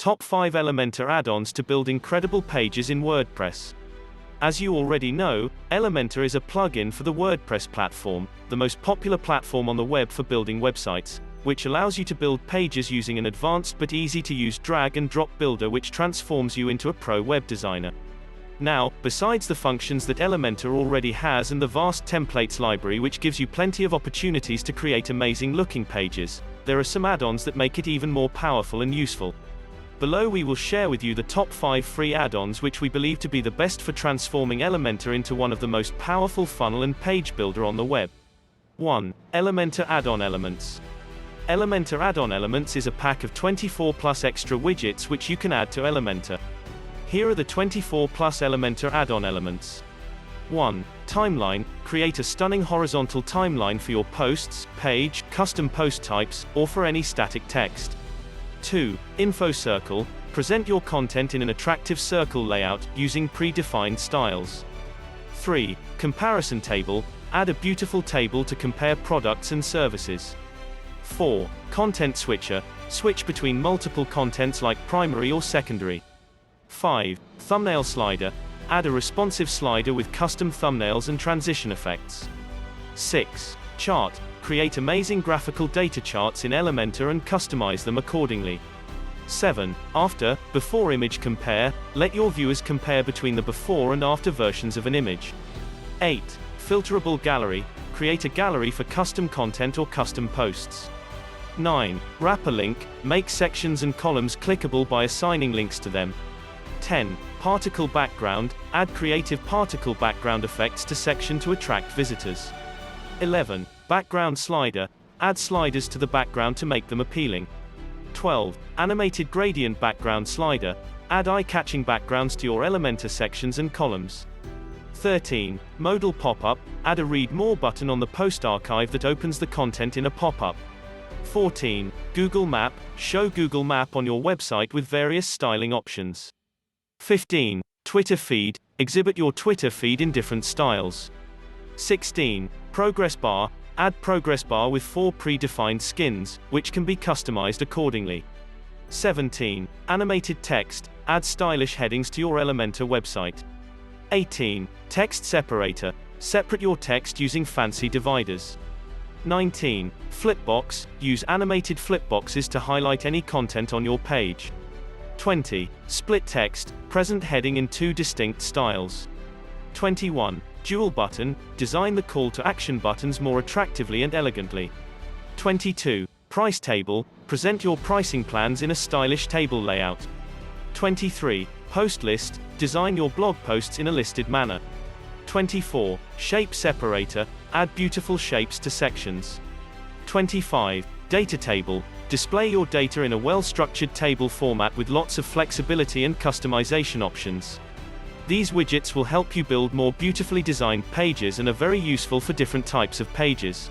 Top 5 Elementor add-ons to build incredible pages in WordPress. As you already know, Elementor is a plugin for the WordPress platform, the most popular platform on the web for building websites, which allows you to build pages using an advanced but easy-to-use drag-and-drop builder which transforms you into a pro web designer. Now, besides the functions that Elementor already has and the vast templates library which gives you plenty of opportunities to create amazing-looking pages, there are some add-ons that make it even more powerful and useful. Below we will share with you the top 5 free add-ons which we believe to be the best for transforming Elementor into one of the most powerful funnel and page builder on the web. 1. Elementor Addon Elements. Elementor Addon Elements is a pack of 24 plus extra widgets which you can add to Elementor. Here are the 24 plus Elementor Addon Elements. 1. Timeline. Create a stunning horizontal timeline for your posts, page, custom post types, or for any static text. 2. Info Circle. Present your content in an attractive circle layout, using predefined styles. 3. Comparison Table. Add a beautiful table to compare products and services. 4. Content Switcher. Switch between multiple contents like primary or secondary. 5. Thumbnail Slider. Add a responsive slider with custom thumbnails and transition effects. 6. Chart. Create amazing graphical data charts in Elementor and customize them accordingly. 7. Before Image Compare. Let your viewers compare between the before and after versions of an image. 8. Filterable Gallery. Create a gallery for custom content or custom posts. 9. Wrapper Link. Make sections and columns clickable by assigning links to them. 10. Particle Background. Add creative particle background effects to section to attract visitors. 11. Background Slider. Add sliders to the background to make them appealing. 12. Animated Gradient Background Slider. Add eye-catching backgrounds to your Elementor sections and columns. 13. Modal Pop-up. Add a Read More button on the post archive that opens the content in a pop-up. 14. Google Map. Show Google Map on your website with various styling options. 15. Twitter Feed. Exhibit your Twitter feed in different styles. 16. Progress Bar. Add Progress Bar with 4 predefined skins, which can be customized accordingly. 17. Animated Text. Add stylish headings to your Elementor website. 18. Text Separator. Separate your text using fancy dividers. 19. Flipbox. Use animated flipboxes to highlight any content on your page. 20. Split Text. Present heading in 2 distinct styles. 21. Dual Button. Design the call to action buttons more attractively and elegantly. 22. Price Table. Present your pricing plans in a stylish table layout. 23. Post List. Design your blog posts in a listed manner. 24. Shape Separator. Add beautiful shapes to sections. 25. Data Table. Display your data in a well-structured table format with lots of flexibility and customization options. These widgets will help you build more beautifully designed pages and are very useful for different types of pages.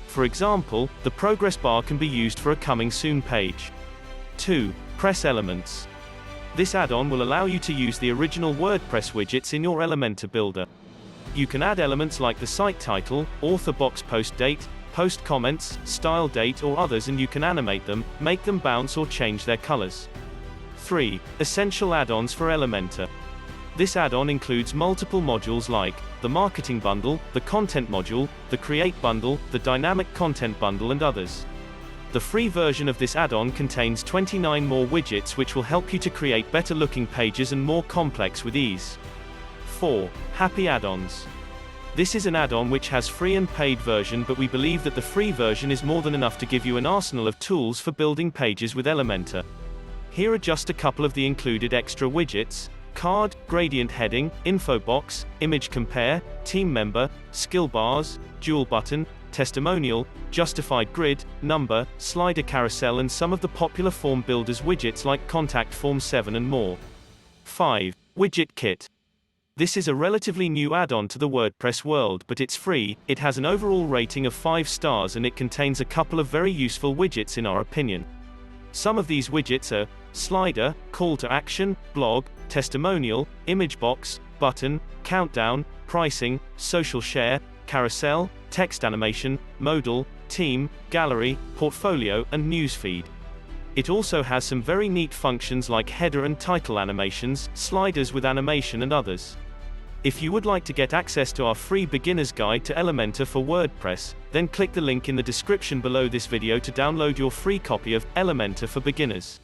For example, the progress bar can be used for a coming soon page. 2. Press Elements. This add-on will allow you to use the original WordPress widgets in your Elementor builder. You can add elements like the site title, author box post date, post comments, style date or others, and you can animate them, make them bounce or change their colors. 3. Essential Add-ons for Elementor. This add-on includes multiple modules like the Marketing Bundle, the Content Module, the Create Bundle, the Dynamic Content Bundle and others. The free version of this add-on contains 29 more widgets which will help you to create better looking pages and more complex with ease. 4. Happy Add-ons. This is an add-on which has free and paid version, but we believe that the free version is more than enough to give you an arsenal of tools for building pages with Elementor. Here are just a couple of the included extra widgets: Card, Gradient Heading, Info Box, Image Compare, Team Member, Skill Bars, Dual Button, Testimonial, Justified Grid, Number, Slider Carousel and some of the popular form builders widgets like Contact Form 7 and more. 5. Widget Kit. This is a relatively new add-on to the WordPress world, but it's free. It has an overall rating of 5 stars and it contains a couple of very useful widgets in our opinion. Some of these widgets are Slider, Call to Action, Blog, Testimonial, Image Box, Button, Countdown, Pricing, Social Share, Carousel, Text Animation, Modal, Team, Gallery, Portfolio, and Newsfeed. It also has some very neat functions like header and title animations, sliders with animation and others. If you would like to get access to our free beginner's guide to Elementor for WordPress, then click the link in the description below this video to download your free copy of Elementor for Beginners.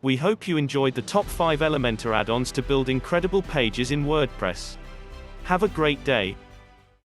We hope you enjoyed the top 5 Elementor add-ons to build incredible pages in WordPress. Have a great day.